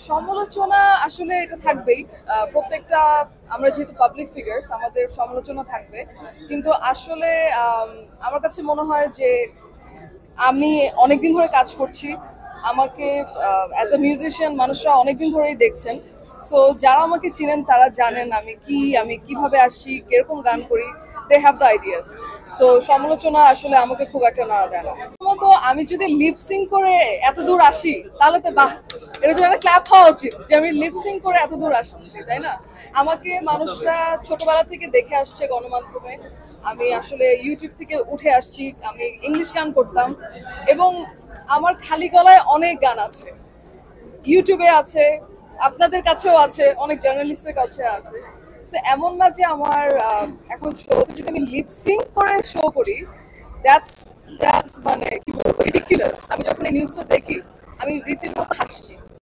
সমালোচনা আসলে এটা থাকবেই। প্রত্যেকটা আমরা যেহেতু পাবলিক ফিগারস আমাদের সমালোচনা থাকবে, কিন্তু আসলে আমার কাছে মনে হয় যে আমি অনেকদিন ধরে কাজ করছি। আমাকে অ্যাজ এ মিউজিশিয়ান মানুষরা অনেকদিন ধরেই দেখছেন। সো যারা আমাকে চিনেন তারা জানেন আমি কিভাবে আসছি, কিরকম গান করি, they have the ideas. So সমালোচনা আসলে আমাকে খুব একটা নাড়া দেয় না। প্রথমত আমি যদি লিপসিং করে এত দূর আসি তাহলে তো বাহ, এর জন্য একটা ক্ল্যাপ হওয়া উচিত যে আমি লিপসিং করে এত দূর আসতেছি, তাই না? আমাকে মানুষরা ছোটবেলা থেকে দেখে আসছে গণমাধ্যমে। আমি আসলে ইউটিউব থেকে উঠে আসছি, আমি ইংলিশ গান করতাম এবং আমার খালি গলায় অনেক গান আছে, ইউটিউবে আছে, আপনাদের কাছেও আছে, অনেক জার্নালিস্টের কাছে আছে। সো এমন না যে আমার এখন শোতে যদি আমি লিপসিং করে শো করি, দ্যাটস দ্যাটস মানে কি বলবো, রিডিকুলাস। আমি যখন এই নিউজটা দেখি আমি রীতিমতো হাসছি।